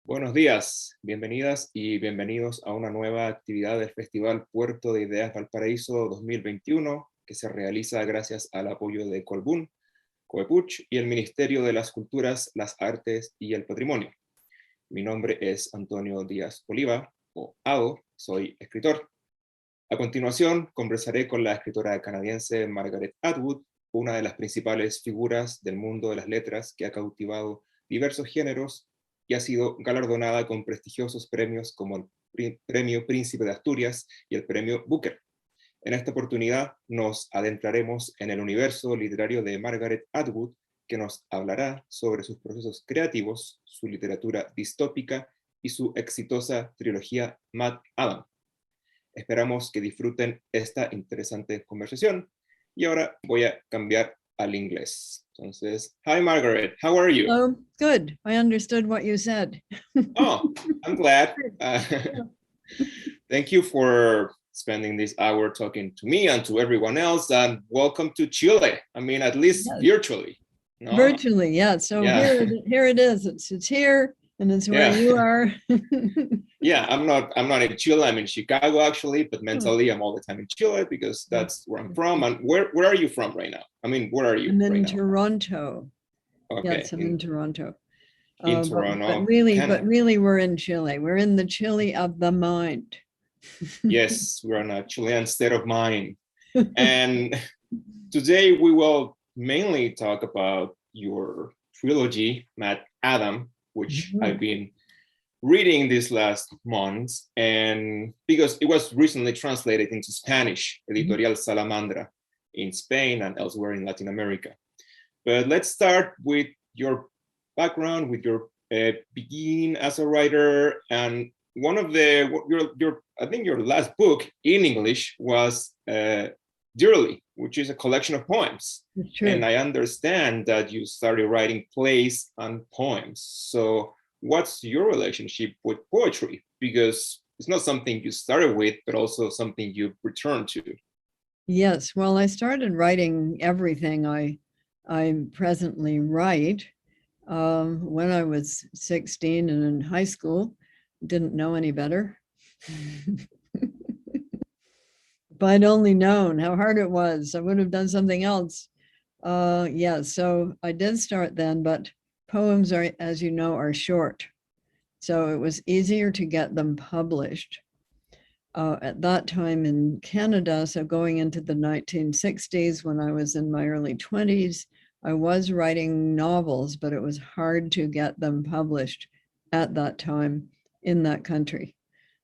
Buenos días, bienvenidas y bienvenidos a una nueva actividad del Festival Puerto de Ideas Valparaíso 2021, que se realiza gracias al apoyo de Colbún, Coepuch y el Ministerio de las Culturas, las Artes y el Patrimonio. Mi nombre es Antonio Díaz Oliva, o AO, soy escritor. A continuación, conversaré con la escritora canadiense Margaret Atwood, una de las principales figuras del mundo de las letras que ha cautivado diversos géneros y ha sido galardonada con prestigiosos premios como el Premio Príncipe de Asturias y el Premio Booker. En esta oportunidad nos adentraremos en el universo literario de Margaret Atwood, que nos hablará sobre sus procesos creativos, su literatura distópica y su exitosa trilogía Mad Adam. Esperamos que disfruten esta interesante conversación y ahora voy a cambiar al inglés. Entonces, hi Margaret, how are you? Oh, good. I understood what you said. Oh, I'm glad. Thank you for spending this hour talking to me and to everyone else, and welcome to Chile. I mean, at least Yes. virtually. No? Virtually, yeah. So Yeah. here it is. It's here, and it's where you are. Yeah, I'm not in Chile. I'm in Chicago actually, but mentally I'm all the time in Chile because that's where I'm from. And where are you from right now? I mean, where are you I'm in right now? Toronto. Okay. Yes, I'm in Toronto. In Toronto, but really, Canada. we're in Chile. We're in the Chile of the mind. Yes, we're in a Chilean state of mind. And today we will mainly talk about your trilogy, Mad Adam, which I've been reading these last months, and because it was recently translated into Spanish, Editorial Salamandra, in Spain and elsewhere in Latin America. But let's start with your background, with your begin as a writer, and one of your I think your last book in English was Dearly, which is a collection of poems. And I understand that you started writing plays and poems. So what's your relationship with poetry? Because it's not something you started with, but also something you return to. Yes, well, I started writing everything I presently write when I was 16 and in high school. Didn't know any better. If I'd only known how hard it was, I would have done something else. Yeah, so I did start then, but poems are, as you know, are short. So it was easier to get them published. At that time in Canada, so going into the 1960s, when I was in my early 20s, I was writing novels, but it was hard to get them published at that time in that country.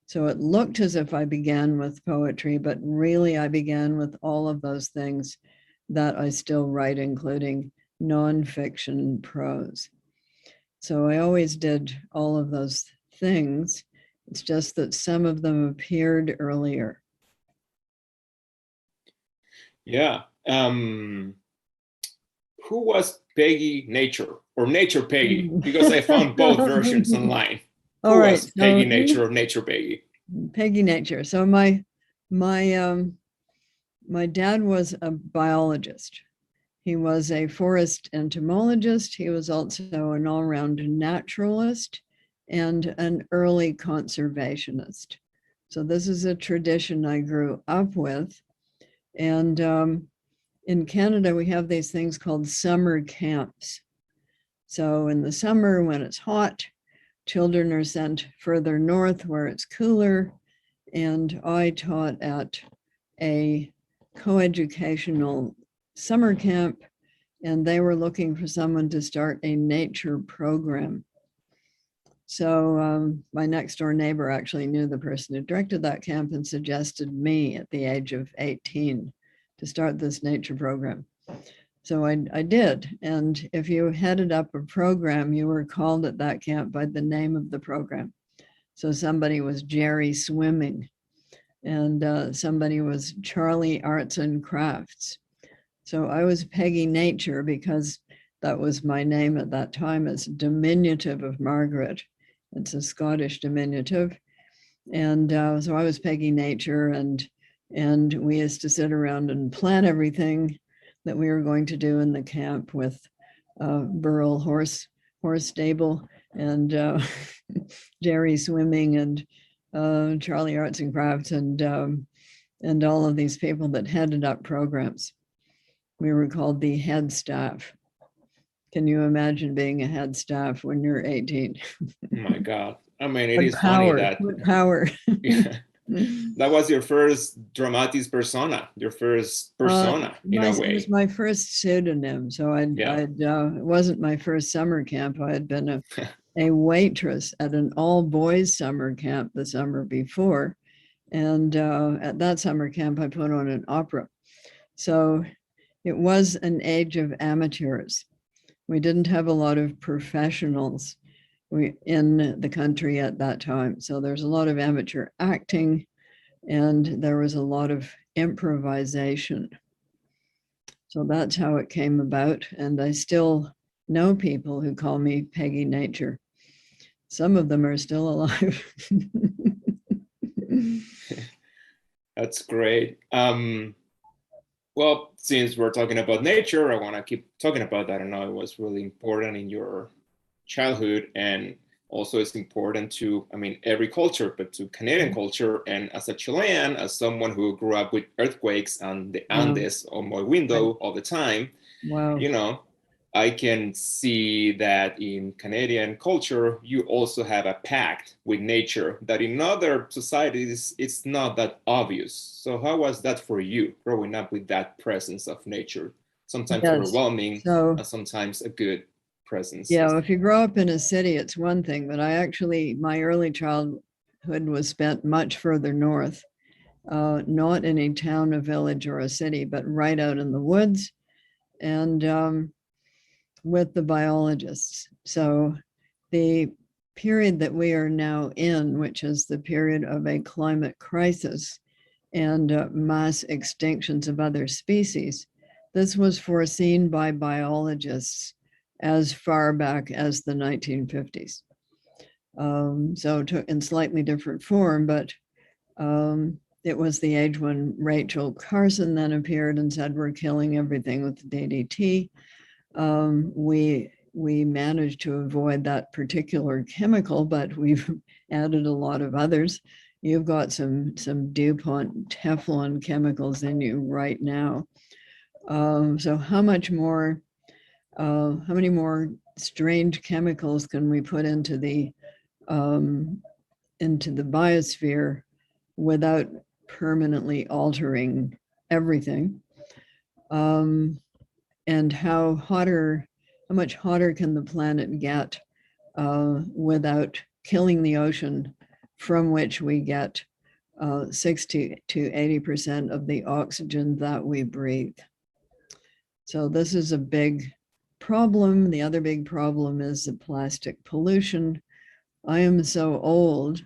So it looked as if I began with poetry, but really I began with all of those things that I still write, including nonfiction prose. So I always did all of those things. It's just that some of them appeared earlier. Yeah. Who was Peggy Nature or Nature Peggy? Because I found both versions online. Who was Peggy Nature or Nature Peggy? Peggy Nature. So my dad was a biologist. He was a forest entomologist. He was also an all-round naturalist and an early conservationist. So this is a tradition I grew up with. And in Canada, we have these things called summer camps. So in the summer, when it's hot, children are sent further north where it's cooler. And I taught at a coeducational summer camp, and they were looking for someone to start a nature program. So my next door neighbor actually knew the person who directed that camp and suggested me at the age of 18 to start this nature program. So I did. And if you headed up a program, you were called at that camp by the name of the program. So somebody was Jerry Swimming, and somebody was Charlie Arts and Crafts. So I was Peggy Nature because that was my name at that time. It's diminutive of Margaret. It's a Scottish diminutive. And so I was Peggy Nature, and we used to sit around and plan everything that we were going to do in the camp with Burrell horse stable and Jerry Swimming and Charlie Arts and Crafts and all of these people that headed up programs. We were called the head staff. Can you imagine being a head staff when you're 18? Oh my God. I mean, it What is power, funny that what power. yeah, that was your first dramatis persona, your first persona in a It way. was my first pseudonym. So it wasn't my first summer camp. I had been a waitress at an all boys summer camp the summer before. And at that summer camp, I put on an opera. So it was an age of amateurs. We didn't have a lot of professionals in the country at that time. So there's a lot of amateur acting, and there was a lot of improvisation. So that's how it came about. And I still know people who call me Peggy Nature. Some of them are still alive. That's great. Well, since we're talking about nature, I want to keep talking about that. I know it was really important in your childhood, and also it's important to, I mean, every culture, but to Canadian culture. And as a Chilean, as someone who grew up with earthquakes and the Andes on my window all the time, you know, I can see that in Canadian culture, you also have a pact with nature that in other societies, it's not that obvious. So how was that for you, growing up with that presence of nature? Sometimes overwhelming, and sometimes a good presence. Yeah, if you grow up in a city, it's one thing, but my early childhood was spent much further north, not in a town, a village, or a city, but right out in the woods, and with the biologists. So the period that we are now in, which is the period of a climate crisis and mass extinctions of other species, this was foreseen by biologists as far back as the 1950s. So in slightly different form, but it was the age when Rachel Carson then appeared and said, we're killing everything with DDT. We managed to avoid that particular chemical, but we've added a lot of others. You've got some DuPont Teflon chemicals in you right now. So how many more strange chemicals can we put into the biosphere without permanently altering everything? And how much hotter can the planet get without killing the ocean, from which we get 60 to 80% of the oxygen that we breathe. So this is a big problem. The other big problem is the plastic pollution. I am so old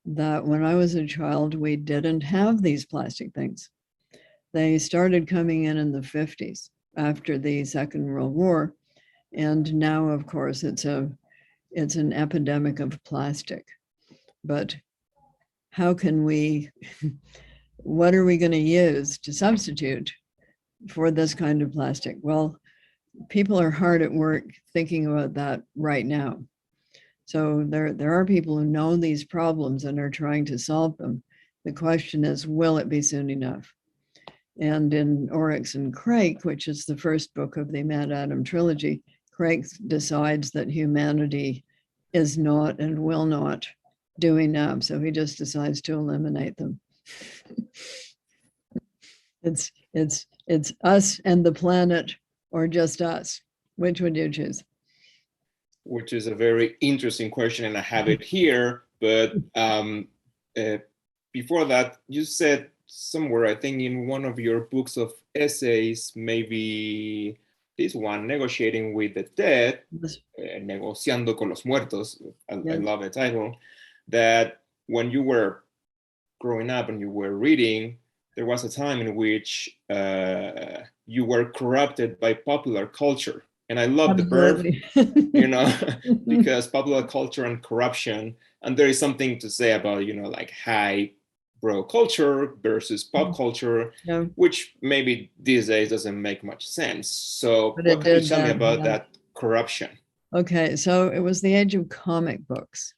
that when I was a child, we didn't have these plastic things. They started coming in the 50s after the Second World War. And now, of course, it's an epidemic of plastic. But how can what are we going to use to substitute for this kind of plastic? Well, people are hard at work thinking about that right now. So there are people who know these problems and are trying to solve them. The question is, will it be soon enough? And in Oryx and Crake, which is the first book of the Mad Adam trilogy, Crake decides that humanity is not and will not do enough. So he just decides to eliminate them. It's us and the planet, or just us. Which would you choose? Which is a very interesting question, and I have it here. But before that, you said somewhere, I think in one of your books of essays, maybe this one, Negotiating with the Dead, Negociando con los Muertos, I love the title, that when you were growing up and you were reading, there was a time in which you were corrupted by popular culture. And I love the verb, because popular culture and corruption, and there is something to say about, like high bro culture versus pop culture, which maybe these days doesn't make much sense. So what can you tell me about that corruption? Okay, so it was the age of comic books.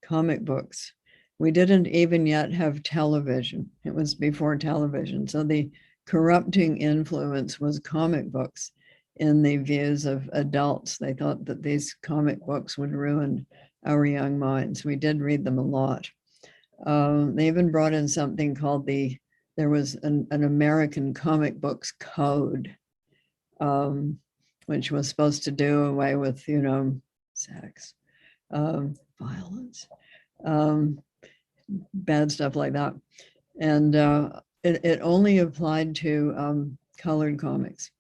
Comic books. We didn't even yet have television. It was before television. So the corrupting influence was comic books in the views of adults. They thought that these comic books would ruin our young minds. We did read them a lot. They even brought in something called there was an American comic books code, which was supposed to do away with, sex, violence, bad stuff like that. And it only applied to colored comics.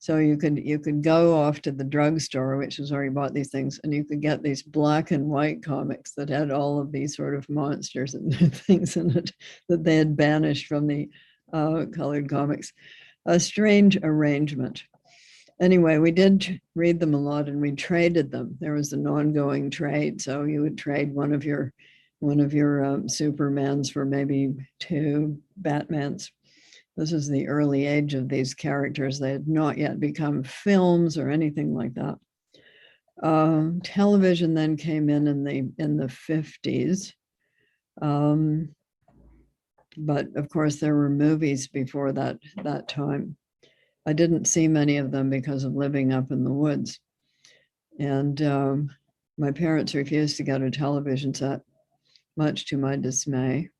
So you could go off to the drugstore, which is where you bought these things, and you could get these black and white comics that had all of these sort of monsters and things in it that they had banished from the colored comics. A strange arrangement. Anyway, we did read them a lot, and we traded them. There was an ongoing trade, so you would trade one of your Supermans for maybe 2 Batmans. This is the early age of these characters. They had not yet become films or anything like that. Television then came in the 50s. But of course, there were movies before that time. I didn't see many of them because of living up in the woods. And my parents refused to get a television set, much to my dismay.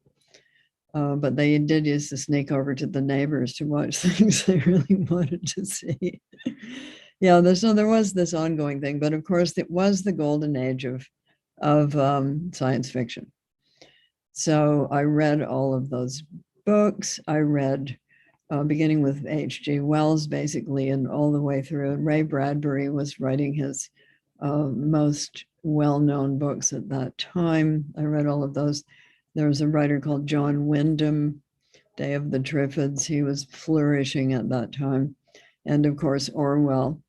But they did used to sneak over to the neighbors to watch things they really wanted to see. Yeah, there was this ongoing thing, but of course it was the golden age of science fiction. So I read all of those books. I read beginning with H.G. Wells, basically, and all the way through. And Ray Bradbury was writing his most well-known books at that time. I read all of those. There was a writer called John Wyndham, Day of the Triffids. He was flourishing at that time. And of course, Orwell.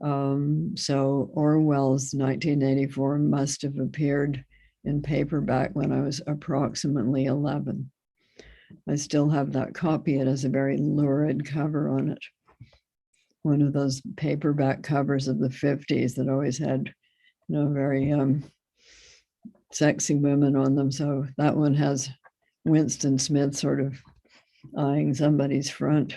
So Orwell's 1984 must have appeared in paperback when I was approximately 11. I still have that copy. It has a very lurid cover on it. One of those paperback covers of the 50s that always had, very sexy women on them. So that one has Winston Smith sort of eyeing somebody's front.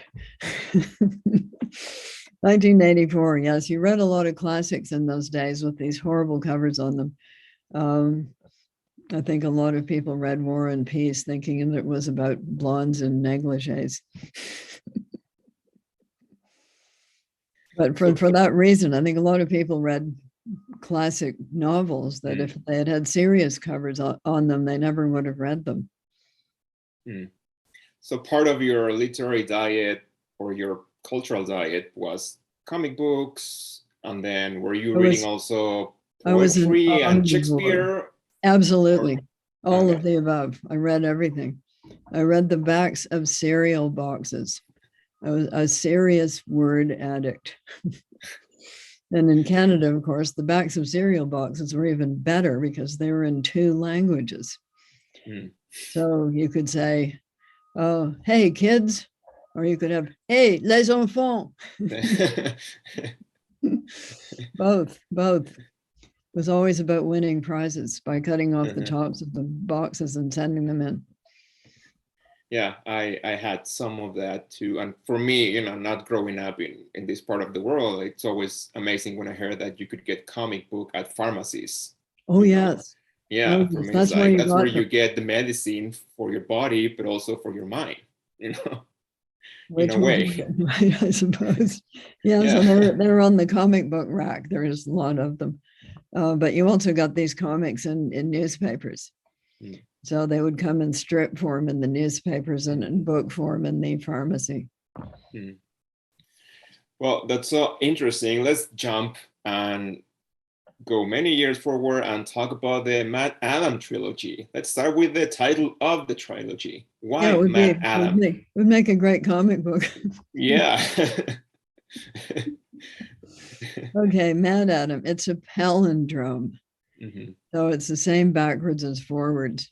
1984, yes, you read a lot of classics in those days with these horrible covers on them. I think a lot of people read War and Peace thinking that it was about blondes and negligees. But for that reason, I think a lot of people read classic novels that if they had serious covers on them, they never would have read them. So part of your literary diet or your cultural diet was comic books, and then were you reading also poetry and Shakespeare? Absolutely. All of the above. I read everything. I read the backs of cereal boxes. I was a serious word addict. And in Canada, of course, the backs of cereal boxes were even better because they were in 2 languages. So you could say, oh, hey, kids, or you could have, hey, les enfants. Both. It was always about winning prizes by cutting off the tops of the boxes and sending them in. Yeah, I had some of that too. And for me, not growing up in this part of the world, it's always amazing when I hear that you could get comic book at pharmacies. Oh, yes. Yeah, for me, that's where you get the medicine for your body, but also for your mind, Which in a way. Right, I suppose. Yeah, so they're on the comic book rack. There is a lot of them. But you also got these comics in newspapers. So they would come in strip form in the newspapers and in book form in the pharmacy. Well, that's so interesting. Let's jump and go many years forward and talk about the Matt Adam trilogy. Let's start with the title of the trilogy. Why Matt Adam? Would make a great comic book. Yeah. Okay, Matt Adam. It's a palindrome. So it's the same backwards as forwards.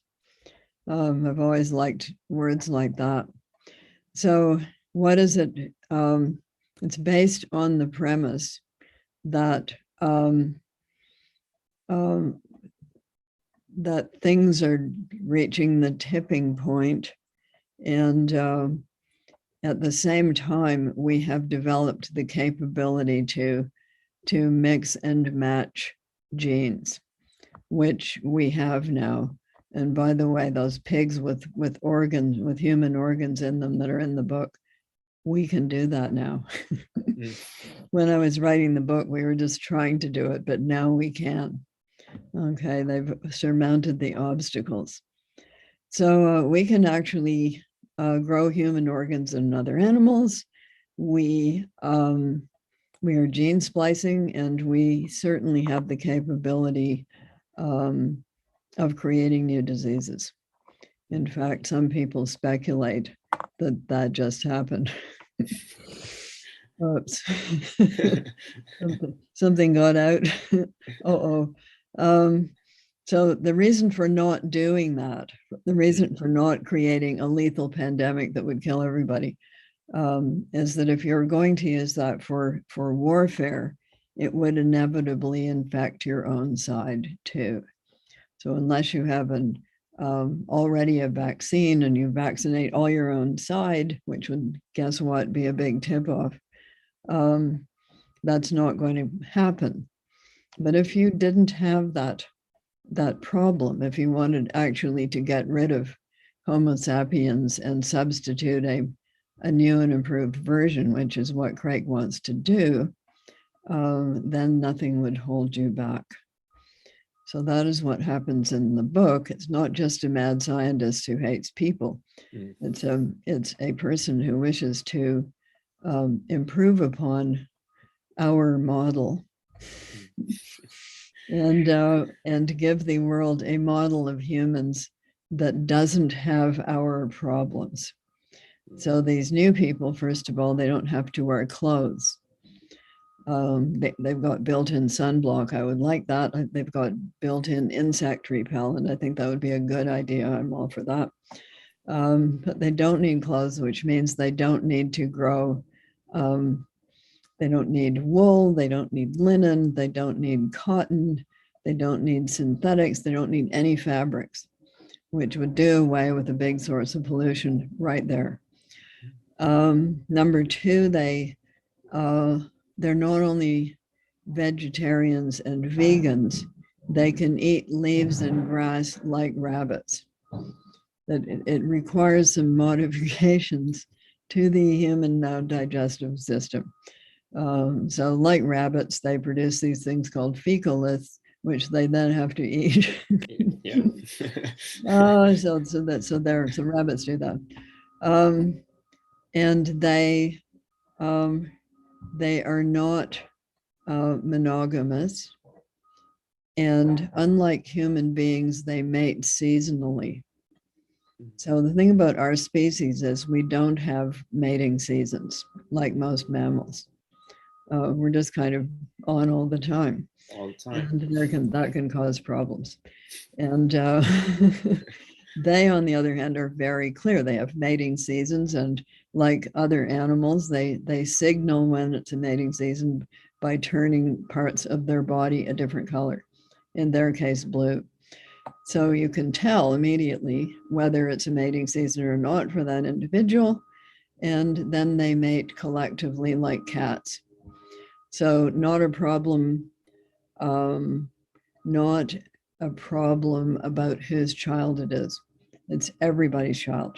I've always liked words like that. So what is it? It's based on the premise that um, that things are reaching the tipping point, and at the same time, we have developed the capability to mix and match genes, which we have now. And by the way, those pigs with organs, with human organs in them that are in the book, we can do that now. When I was writing the book, we were just trying to do it, but now we can. Okay, they've surmounted the obstacles. So we can actually grow human organs in other animals. We are gene splicing, and we certainly have the capability of creating new diseases. In fact, some people speculate that that just happened. Oops. Something got out. So the reason for not doing that, the reason for not creating a lethal pandemic that would kill everybody, is that if you're going to use that for warfare, it would inevitably infect your own side too. So unless you have already a vaccine and you vaccinate all your own side, which would, guess what, be a big tip-off, that's not going to happen. But if you didn't have that problem, if you wanted actually to get rid of Homo sapiens and substitute a new and improved version, which is what Craig wants to do, then nothing would hold you back. So that is what happens in the book. It's not just a mad scientist who hates people. It's a person who wishes to improve upon our model and give the world a model of humans that doesn't have our problems. So these new people, first of all, they don't have to wear clothes. They've got built-in sunblock. I would like that. They've got built-in insect repellent. I think that would be a good idea. I'm all for that. But they don't need clothes, which means they don't need to grow. They don't need wool. They don't need linen. They don't need cotton. They don't need synthetics. They don't need any fabrics, which would do away with a big source of pollution right there. Number two, they're not only vegetarians and vegans, they can eat leaves and grass like rabbits. That it requires some modifications to the human digestive system. So like rabbits, they produce these things called fecaliths, which they then have to eat. Yeah. So rabbits do that. And they are not monogamous. And unlike human beings, they mate seasonally. So the thing about our species is we don't have mating seasons like most mammals. We're just kind of on all the time. All the time. And that can cause problems. And they, on the other hand, are very clear. They have mating seasons, and like other animals, they signal when it's a mating season by turning parts of their body a different color, in their case, blue. So you can tell immediately whether it's a mating season or not for that individual, and then they mate collectively like cats. So not a problem, not a problem about whose child it is. It's everybody's child.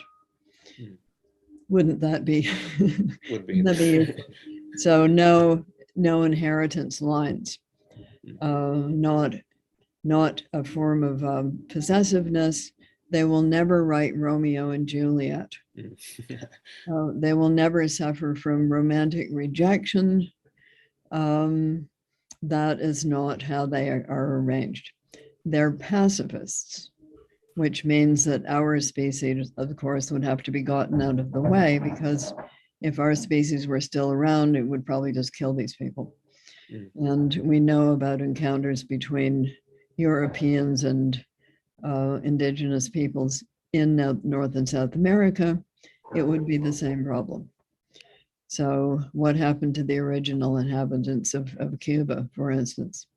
Wouldn't that be? Would be. So no inheritance lines, not a form of possessiveness. They will never write Romeo and Juliet. They will never suffer from romantic rejection. That is not how they are arranged. They're pacifists, which means that our species, of course, would have to be gotten out of the way, because if our species were still around, it would probably just kill these people. And we know about encounters between Europeans and indigenous peoples in North and South America. It would be the same problem. So what happened to the original inhabitants of Cuba, for instance?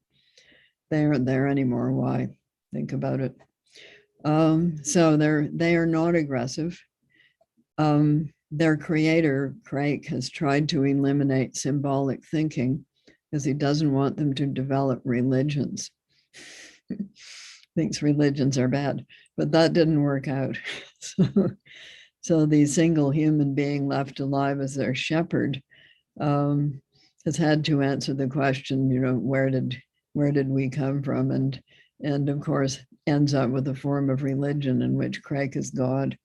They aren't there anymore. Why? Think about it. So they are not aggressive. Their creator, Craig, has tried to eliminate symbolic thinking because he doesn't want them to develop religions. Thinks religions are bad, but that didn't work out. So the single human being left alive as their shepherd has had to answer the question, where did we come from? And of course ends up with a form of religion in which Craig is God.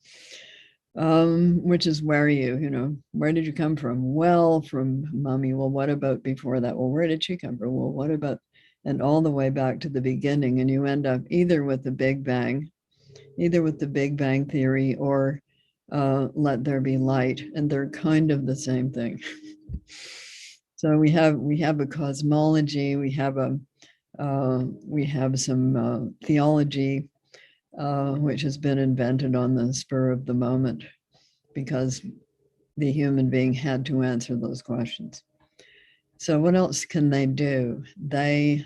Which is where did you come from? Well, from mommy. Well, what about before that? Well, where did she come from? Well, what about, and all the way back to the beginning, and you end up either with the Big Bang theory, or let there be light, and they're kind of the same thing. So we have a cosmology, we have some theology, which has been invented on the spur of the moment because the human being had to answer those questions. So what else can they do? They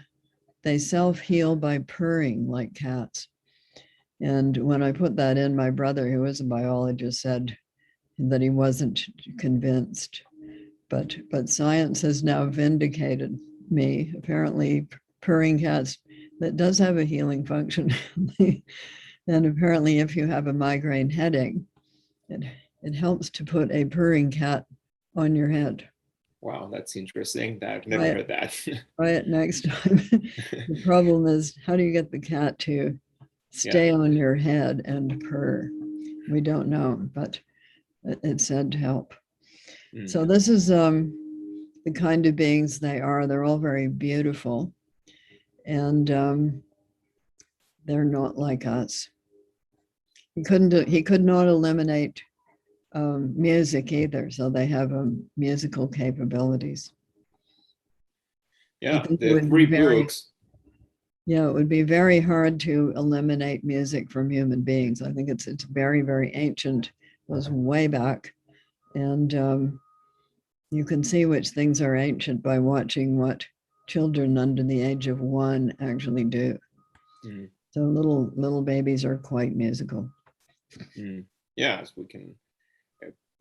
self-heal by purring like cats. And when I put that in, my brother, who is a biologist, said that he wasn't convinced. But science has now vindicated me. Apparently, purring cats, that does have a healing function. And apparently, if you have a migraine headache, it helps to put a purring cat on your head. Wow, that's interesting. I've never heard that. Try it next time. The problem is, how do you get the cat to stay on your head and purr? We don't know, but it's said to help. So this is the kind of beings they are. They're all very beautiful, and they're not like us. He could not eliminate music either, so they have musical capabilities. Yeah, the three books. Yeah, it would be very hard to eliminate music from human beings. I think it's very, very ancient. It goes way back. And you can see which things are ancient by watching what children under the age of 1 actually do. So little babies are quite musical. Yes, we can,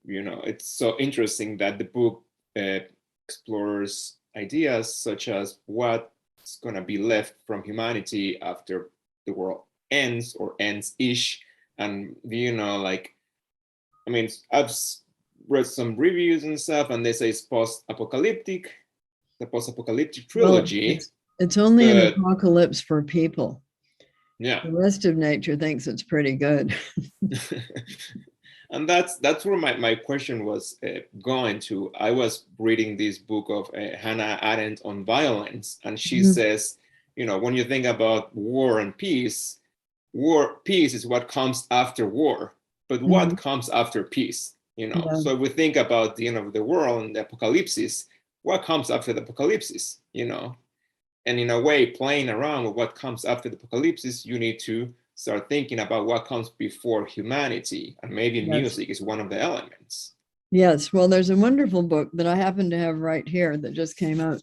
it's so interesting that the book explores ideas such as what's going to be left from humanity after the world ends or ends-ish. And, I've read some reviews and stuff, and they say it's post-apocalyptic, the post-apocalyptic trilogy. Well, it's only an apocalypse for people. Yeah. The rest of nature thinks it's pretty good. And that's where my question was going to. I was reading this book of Hannah Arendt on violence, and she says, when you think about war and peace is what comes after war, but what comes after peace? So we think about the end of the world and the apocalypse, what comes after the apocalypse, and in a way, playing around with what comes after the apocalypse, you need to start thinking about what comes before humanity, and maybe music is one of the elements. Yes, well, there's a wonderful book that I happen to have right here that just came out.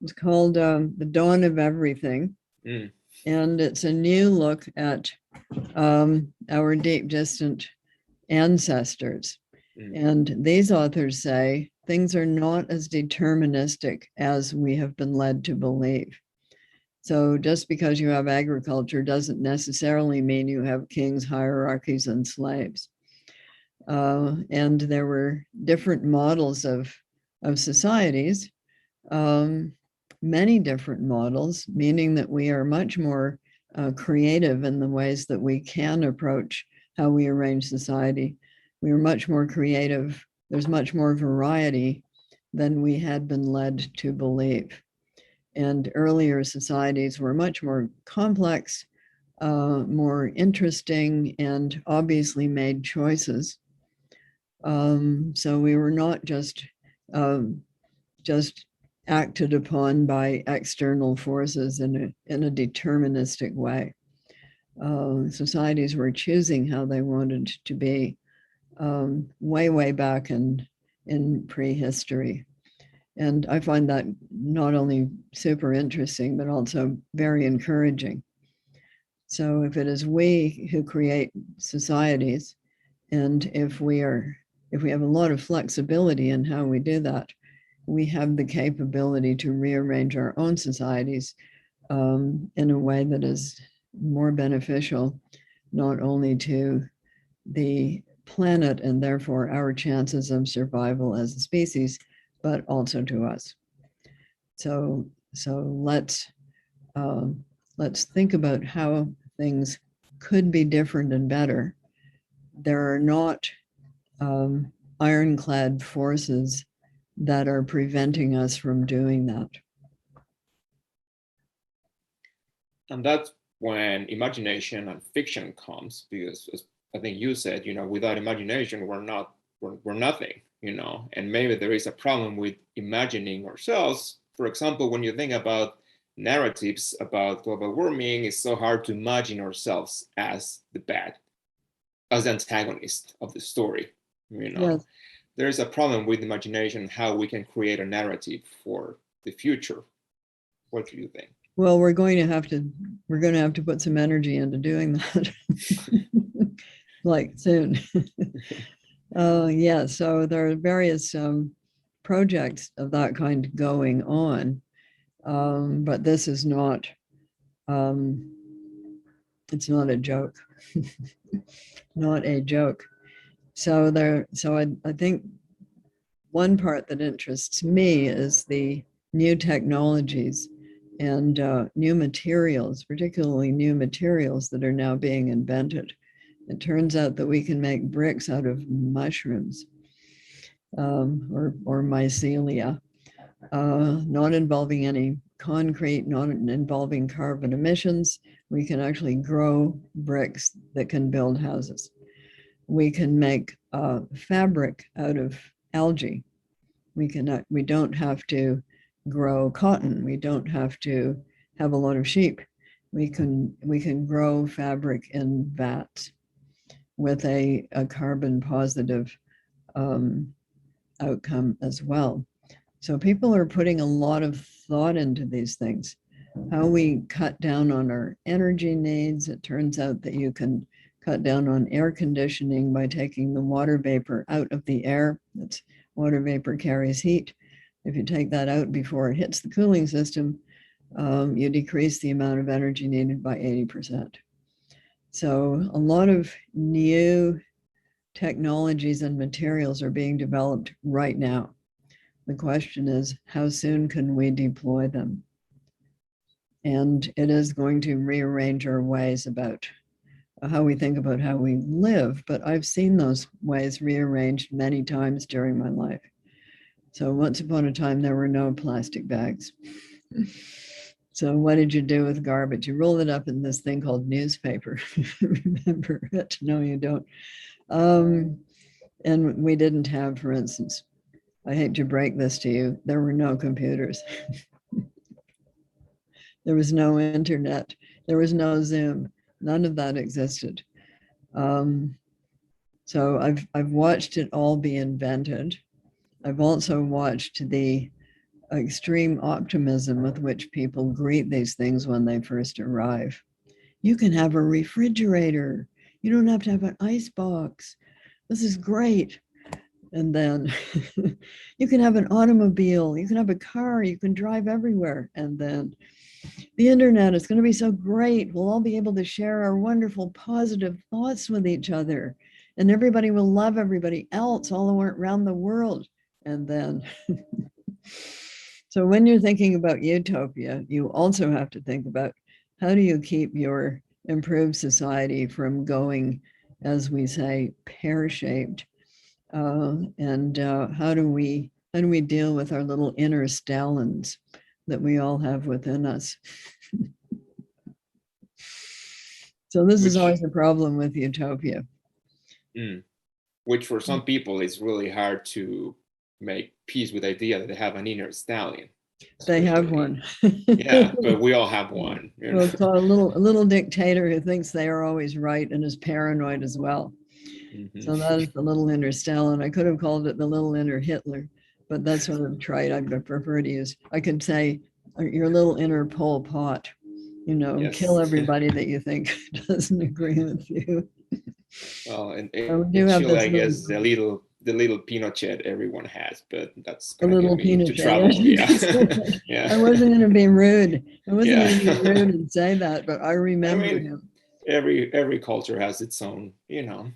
It's called The Dawn of Everything, and it's a new look at our deep, distant ancestors. And these authors say things are not as deterministic as we have been led to believe. So just because you have agriculture doesn't necessarily mean you have kings, hierarchies, and slaves. And there were different models of societies, many different models, meaning that we are much more creative in the ways that we can approach how we arrange society. We are much more creative. There's much more variety than we had been led to believe. And earlier societies were much more complex, more interesting, and obviously made choices. So we were not just acted upon by external forces in a deterministic way. Societies were choosing how they wanted to be way back in in prehistory. And I find that not only super interesting, but also very encouraging. So if it is we who create societies, and if we have a lot of flexibility in how we do that, we have the capability to rearrange our own societies in a way that is more beneficial, not only to the planet and therefore our chances of survival as a species, but also to us. So let's think about how things could be different and better. There are not ironclad forces that are preventing us from doing that. And that's when imagination and fiction comes, because as I think you said, without imagination, we're nothing, and maybe there is a problem with imagining ourselves. For example, when you think about narratives about global warming, it's so hard to imagine ourselves as the antagonist of the story. Yes. There's a problem with imagination, how we can create a narrative for the future. What do you think? Well, we're going to have to put some energy into doing that, like soon. Yeah, so there are various projects of that kind going on, but this is not. It's not a joke. Not a joke. So I think one part that interests me is the new technologies and new materials, particularly new materials that are now being invented. It turns out that we can make bricks out of mushrooms or mycelia, not involving any concrete, not involving carbon emissions. We can actually grow bricks that can build houses. We can make fabric out of algae. We don't have to grow cotton. We don't have to have a lot of sheep. We can grow fabric in vats with a carbon positive outcome as well. So people are putting a lot of thought into these things. How we cut down on our energy needs. It turns out that you can cut down on air conditioning by taking the water vapor out of the air. Water vapor carries heat. If you take that out before it hits the cooling system, you decrease the amount of energy needed by 80%. So a lot of new technologies and materials are being developed right now. The question is, how soon can we deploy them? And it is going to rearrange our ways about how we think about how we live, but I've seen those ways rearranged many times during my life. So once upon a time, there were no plastic bags. So what did you do with garbage? You rolled it up in this thing called newspaper. Remember it? No, you don't. And we didn't have, for instance, I hate to break this to you, there were no computers. There was no internet. There was no Zoom. None of that existed. So I've watched it all be invented. I've also watched the extreme optimism with which people greet these things when they first arrive. You can have a refrigerator. You don't have to have an ice box. This is great. And then you can have an automobile. You can have a car. You can drive everywhere. And then the internet is going to be so great. We'll all be able to share our wonderful positive thoughts with each other. And everybody will love everybody else all around the world. And then, so when you're thinking about utopia, you also have to think about how do you keep your improved society from going, as we say, pear-shaped, and how do we deal with our little inner Stalins that we all have within us? So this is always a problem with utopia. Which for some people is really hard to make peace with the idea that they have an inner Stalin. They have one. Yeah, but we all have one. Well, it's a little dictator who thinks they are always right and is paranoid as well. So that is the little inner Stalin. I could have called it the little inner Hitler, but that's sort of trite I prefer to use. I could say your little inner Pol Pot, you know, Yes. kill everybody that you think doesn't agree with you. Well, and So we do have Chile, this I guess the little Pinochet everyone has, but that's the gonna little get me into Pinochet. trouble. Yeah. Yeah, I wasn't going to be rude. I wasn't yeah. going to be rude and say that, but I I remember mean, him. every culture has its own, you know.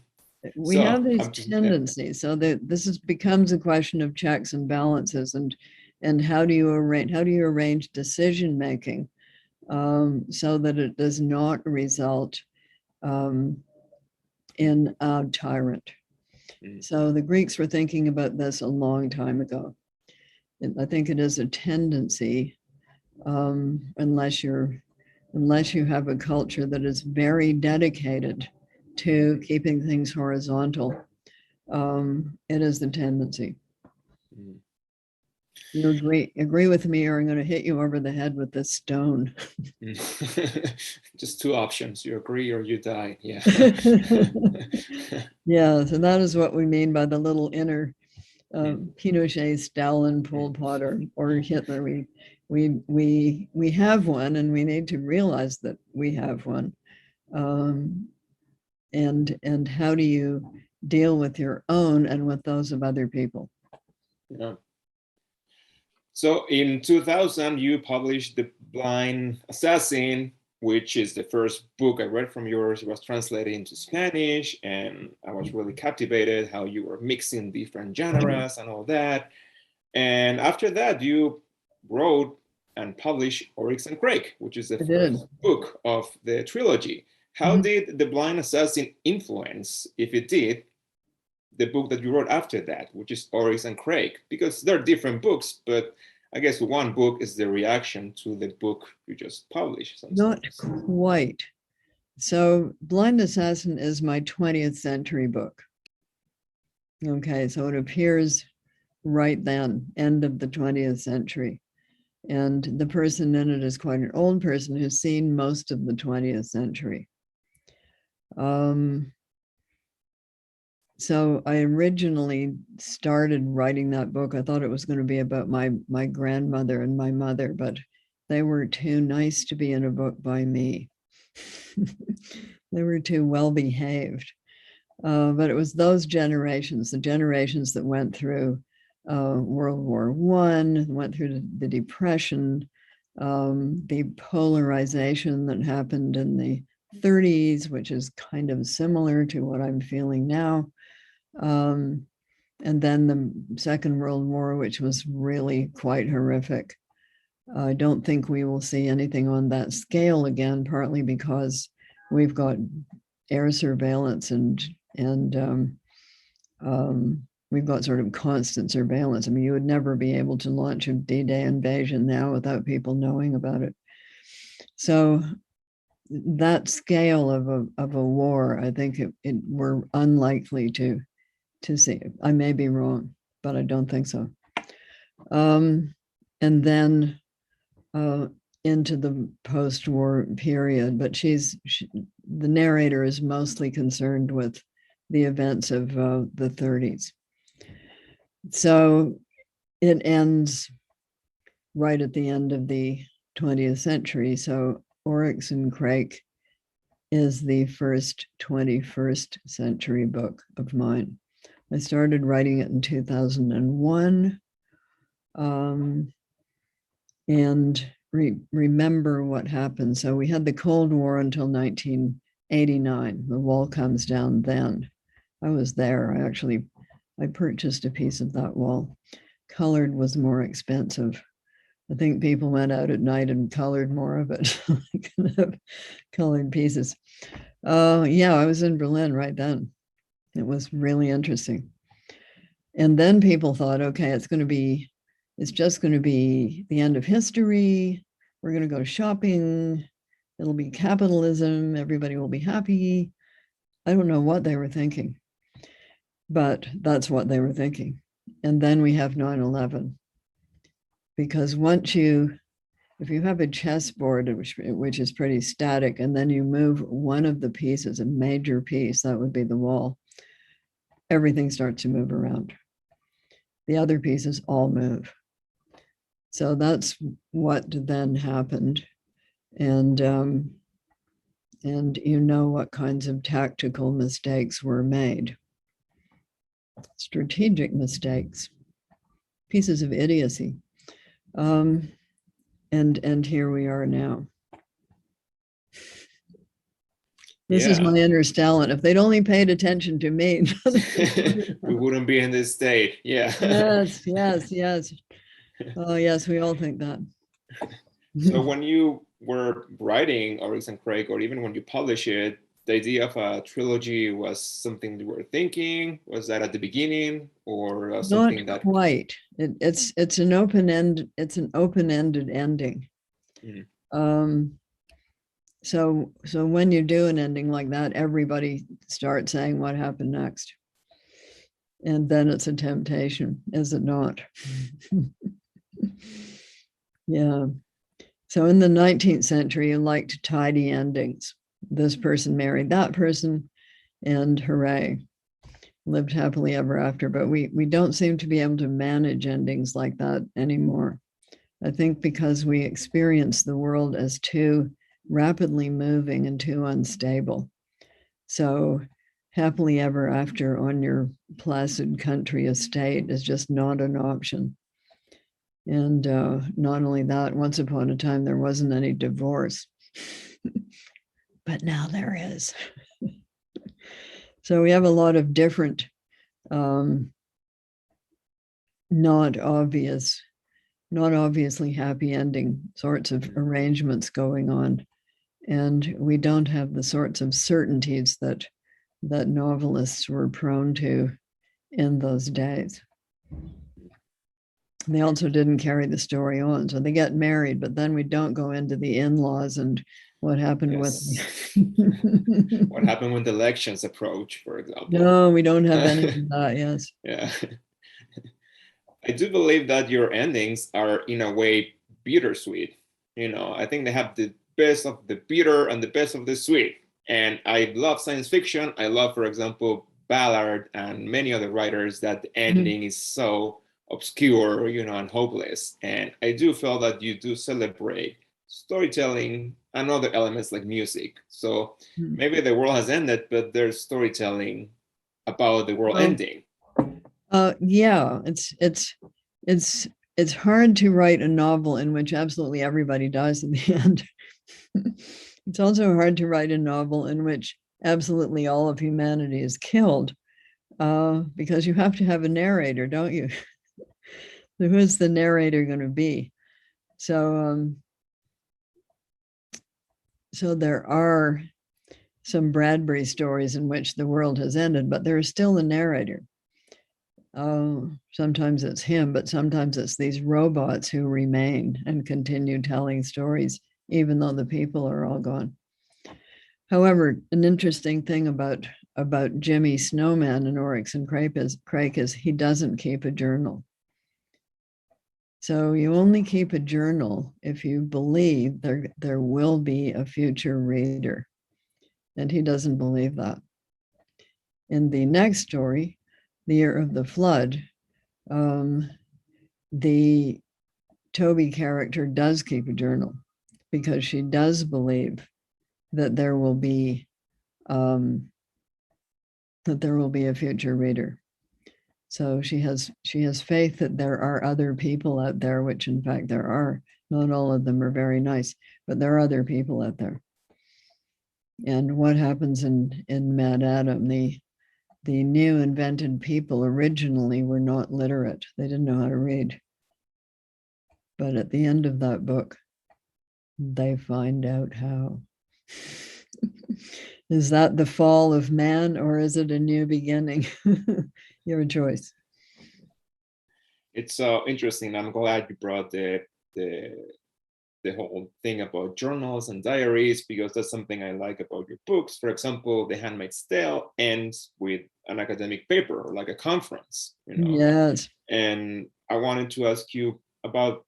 We So have these yeah. tendencies, so that becomes a question of checks and balances, and how do you arrange decision making so that it does not result in a tyrant. So the Greeks were thinking about this a long time ago. And I think it is a tendency, unless you have a culture that is very dedicated to keeping things horizontal. It is the tendency. You agree with me, or I'm going to hit you over the head with this stone. Just two options: you agree or you die. Yeah. Yeah, so that is what we mean by the little inner Pinochet, Stalin, Pol Pot, or Hitler. We have one, and we need to realize that we have one. And how do you deal with your own and with those of other people? Yeah. So in 2000, you published The Blind Assassin, which is the first book I read from yours. It was translated into Spanish, and I was really captivated how you were mixing different genres and all that. And after that, you wrote and published Oryx and Crake, which is the first book of the trilogy. How did The Blind Assassin influence, if it did, the book that you wrote after that, which is Oryx and Crake? Because they're different books, but I guess one book is the reaction to the book you just published. Not quite. So Blind Assassin is my 20th century book. Okay, so it appears right then, end of the 20th century. And the person in it is quite an old person who's seen most of the 20th century. So I originally started writing that book. I thought it was going to be about my grandmother and my mother, but they were too nice to be in a book by me. They were too well behaved. But it was those generations, the generations that went through World War I, went through the Depression, the polarization that happened in the 30s, which is kind of similar to what I'm feeling now. And then the Second World War, which was really quite horrific. I don't think we will see anything on that scale again, partly because we've got air surveillance and we've got sort of constant surveillance. I mean, you would never be able to launch a D-Day invasion now without people knowing about it. So that scale of a war, I think we're unlikely to see. I may be wrong, but I don't think so. And then into the post-war period, but the narrator is mostly concerned with the events of the 30s. So it ends right at the end of the 20th century. So Oryx and Crake is the first 21st century book of mine. I started writing it in 2001. And remember what happened. So we had the Cold War until 1989. The wall comes down then. I was there. I purchased a piece of that wall. Colored was more expensive. I think people went out at night and colored more of it. Colored pieces. Yeah, I was in Berlin right then. It was really interesting. And then people thought, okay, it's just going to be the end of history. We're going to go shopping. It'll be capitalism. Everybody will be happy. I don't know what they were thinking, but that's what they were thinking. And then we have 9/11. Because if you have a chessboard, which is pretty static, and then you move one of the pieces, a major piece, that would be the wall, everything starts to move around. The other pieces all move. So that's what then happened. And you know what kinds of tactical mistakes were made. Strategic mistakes, pieces of idiocy. And here we are now. This is my inner talent. If they'd only paid attention to me, we wouldn't be in this state. Yeah. Yes. Oh, yes, we all think that. So when you were writing Oryx and Crake, or even when you publish it, the idea of a trilogy was something you were thinking? Was that at the beginning, or something Not that quite? It's an open-ended ending. Mm. So when you do an ending like that, everybody starts saying what happened next. And then it's a temptation, is it not? Yeah. So in the 19th century, you liked tidy endings. This person married that person, and hooray, lived happily ever after. But we don't seem to be able to manage endings like that anymore. I think because we experience the world as too rapidly moving and too unstable. So happily ever after on your placid country estate is just not an option. And not only that, once upon a time, there wasn't any divorce, but now there is. So we have a lot of different, not obviously happy ending sorts of arrangements going on. And we don't have the sorts of certainties that novelists were prone to in those days. They also didn't carry the story on. So they get married, but then we don't go into the in-laws and what happened with what happened when the elections approach, for example. No, we don't have any of that, yes. Yeah. I do believe that your endings are in a way bittersweet. I think they have the best of the bitter and the best of the sweet. And I love science fiction. I love, for example, Ballard and many other writers that the ending is so obscure, and hopeless. And I do feel that you do celebrate storytelling and other elements like music. So maybe the world has ended, but there's storytelling about the world ending. Yeah, it's hard to write a novel in which absolutely everybody dies in the end. It's also hard to write a novel in which absolutely all of humanity is killed, because you have to have a narrator, don't you? So who's the narrator going to be? So there are some Bradbury stories in which the world has ended, but there is still a narrator. Sometimes it's him, but sometimes it's these robots who remain and continue telling stories, even though the people are all gone. However, an interesting thing about Jimmy Snowman in Oryx and Crake is he doesn't keep a journal. So you only keep a journal if you believe there will be a future reader. And he doesn't believe that. In the next story, The Year of the Flood, the Toby character does keep a journal because she does believe that there will be a future reader. So she has faith that there are other people out there, which in fact there are. Not all of them are very nice, but there are other people out there. And what happens in Mad Adam, the new invented people originally were not literate. They didn't know how to read. But at the end of that book, they find out how. Is that the fall of man, or is it a new beginning? Your choice. It's so interesting. I'm glad you brought the whole thing about journals and diaries, because that's something I like about your books. For example, The Handmaid's Tale ends with an academic paper or like a conference, Yes. And I wanted to ask you about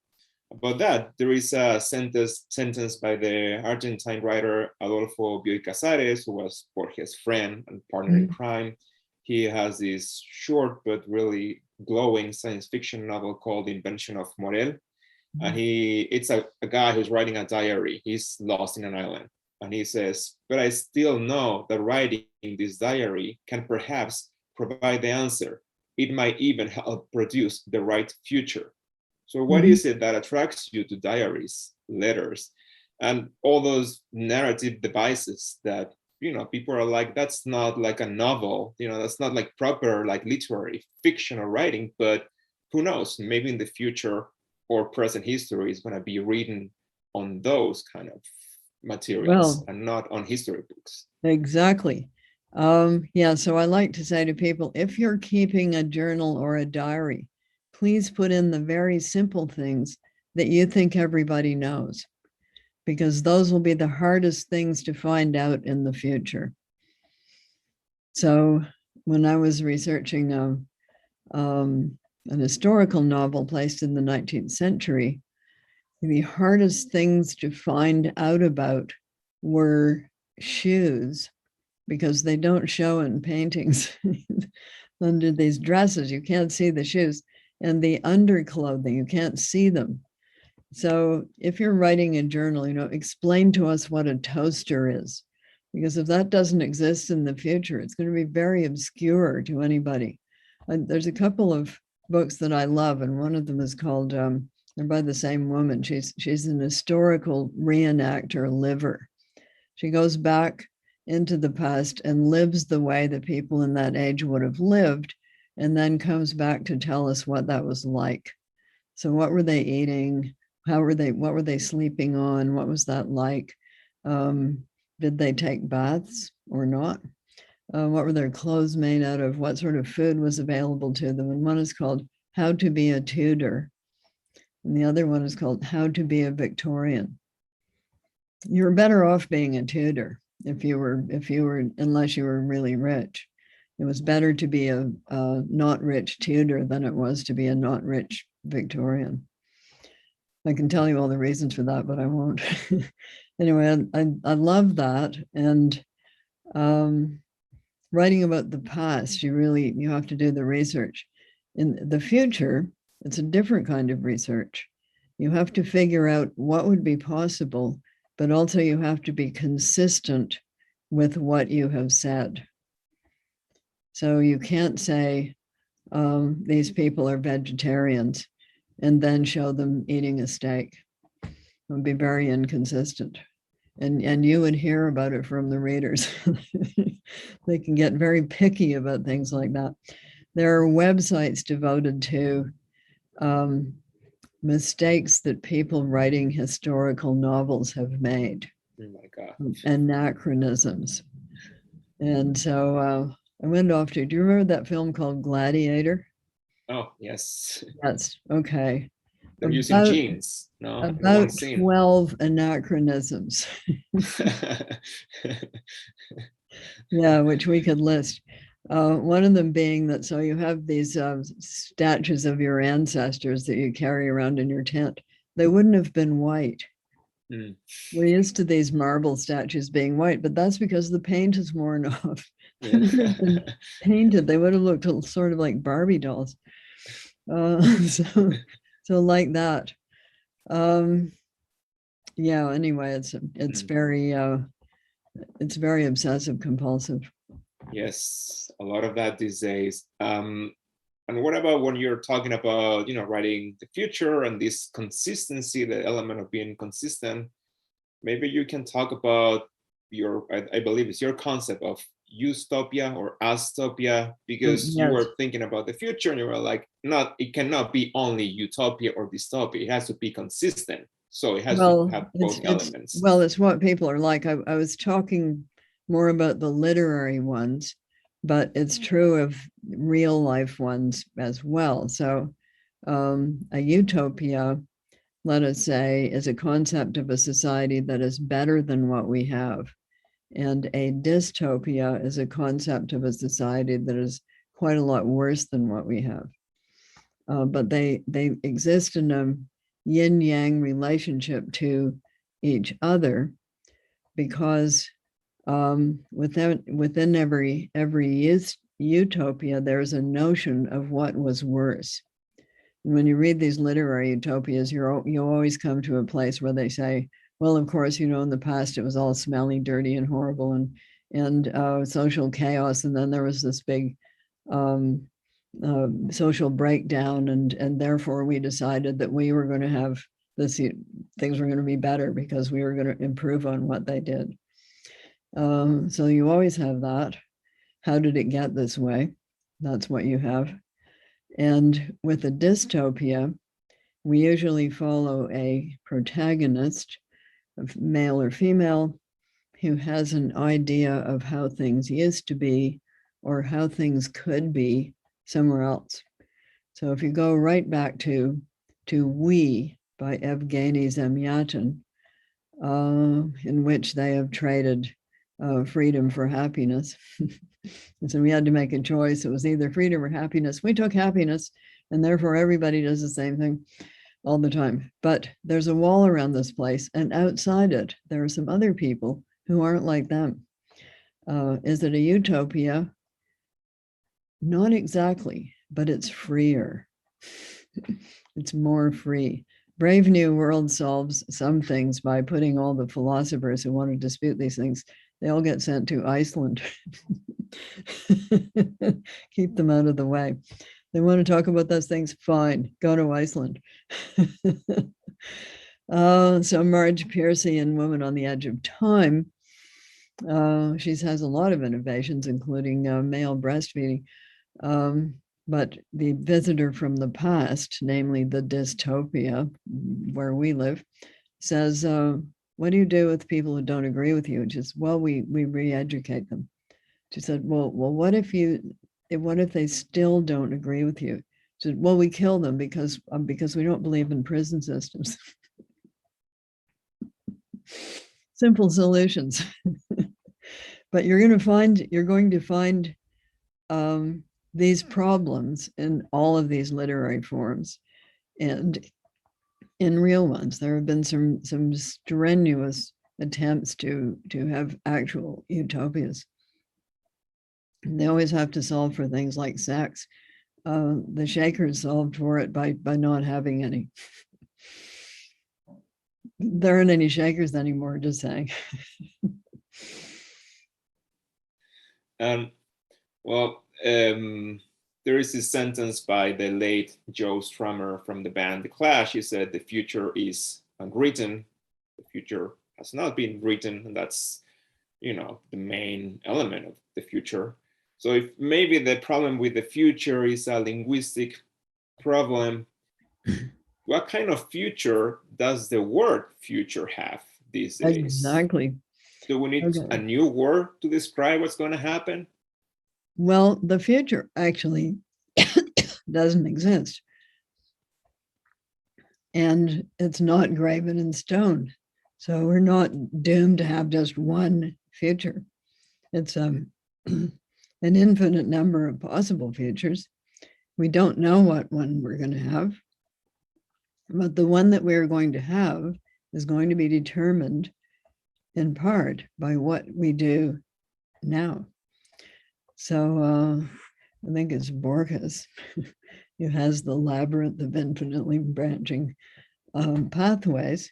that. There is a sentence by the Argentine writer Adolfo Bioy Casares, who was Borges' friend and partner in crime. he has this short but really glowing science fiction novel called The Invention of Morel. And it's a guy who's writing a diary. He's lost in an island. And he says, but I still know that writing this diary can perhaps provide the answer. It might even help produce the right future. So what is it that attracts you to diaries, letters, and all those narrative devices that, people are like, that's not like a novel, that's not like proper, like literary fiction or writing, but who knows, maybe in the future or present history is going to be written on those kind of materials and not on history books. Exactly. Yeah, so I like to say to people, if you're keeping a journal or a diary, please put in the very simple things that you think everybody knows, because those will be the hardest things to find out in the future. So when I was researching an historical novel placed in the 19th century, the hardest things to find out about were shoes, because they don't show in paintings. Under these dresses, you can't see the shoes, and the underclothing, you can't see them. So if you're writing a journal, explain to us what a toaster is, because if that doesn't exist in the future, it's going to be very obscure to anybody. There's a couple of books that I love, and one of them is called, they're by the same woman. She's an historical reenactor liver. She goes back into the past and lives the way that people in that age would have lived, and then comes back to tell us what that was like. So what were they eating? What were they sleeping on? What was that like? Did they take baths or not? What were their clothes made out of? What sort of food was available to them? And one is called How to Be a Tudor, and the other one is called How to Be a Victorian. You're better off being a Tudor if you were, unless you were really rich. It was better to be a not rich Tudor than it was to be a not rich Victorian. I can tell you all the reasons for that, but I won't. Anyway, I love that. And writing about the past, you have to do the research. In the future, it's a different kind of research. You have to figure out what would be possible, but also you have to be consistent with what you have said. So you can't say these people are vegetarians and then show them eating a steak. It would be very inconsistent. And you would hear about it from the readers. They can get very picky about things like that. There are websites devoted to mistakes that people writing historical novels have made. Oh my God. Anachronisms. And so I went off to, do you remember that film called Gladiator? Oh, yes. Yes, okay. They're using jeans, no? About 12 anachronisms. Yeah, which we could list. One of them being that, so you have these statues of your ancestors that you carry around in your tent. They wouldn't have been white. We're used to these marble statues being white, but that's because the paint is worn off. Painted, they would have looked sort of like Barbie dolls. So like that. Yeah, anyway, it's very obsessive compulsive. Yes, a lot of that these days. And what about when you're talking about, writing the future and this consistency, the element of being consistent? Maybe you can talk about I believe it's your concept of utopia or astopia, because you were thinking about the future and you were like, it cannot be only utopia or dystopia. It has to be consistent. So it has to have both elements. Well, it's what people are like. I was talking more about the literary ones, but it's true of real life ones as well. So a utopia, let us say, is a concept of a society that is better than what we have. And a dystopia is a concept of a society that is quite a lot worse than what we have. But they exist in a yin-yang relationship to each other, because within every utopia, there's a notion of what was worse. And when you read these literary utopias, you always come to a place where they say, well, of course, you know, in the past it was all smelly, dirty, and horrible, and social chaos, and then there was this big social breakdown, and therefore we decided that we were going to have this, things were going to be better because we were going to improve on what they did. So you always have that. How did it get this way? That's what you have. And with a dystopia, we usually follow a protagonist, male or female, who has an idea of how things used to be or how things could be somewhere else. So if you go right back to We by Evgeny Zamyatin, in which they have traded freedom for happiness. And so we had to make a choice. It was either freedom or happiness. We took happiness, and therefore everybody does the same thing all the time. But there's a wall around this place, and outside it, there are some other people who aren't like them. Is it a utopia? Not exactly, but it's freer. It's more free. Brave New World solves some things by putting all the philosophers who want to dispute these things, they all get sent to Iceland. Keep them out of the way. They want to talk about those things, fine, go to Iceland. So Marge Piercy in Woman on the Edge of Time, she has a lot of innovations, including male breastfeeding. But the visitor from the past, namely the dystopia where we live, says, what do you do with people who don't agree with you? Just, well, we re-educate them. She said, well, what if they still don't agree with you? She said, well, we kill them because we don't believe in prison systems. Simple solutions. But you're going to find these problems in all of these literary forms, and in real ones. There have been some strenuous attempts to have actual utopias. They always have to solve for things like sex. The Shakers solved for it by not having any. There aren't any Shakers anymore, just saying. There is this sentence by the late Joe Strummer from the band The Clash. He said, the future is unwritten. The future has not been written, and that's, the main element of the future. So if maybe the problem with the future is a linguistic problem, what kind of future does the word future have these days? Exactly. Do we need a new word to describe what's going to happen? Well, the future actually doesn't exist. And it's not graven in stone. So we're not doomed to have just one future. It's an infinite number of possible futures. We don't know what one we're going to have. But the one that we're going to have is going to be determined in part by what we do now. So I think it's Borges who has the labyrinth of infinitely branching pathways.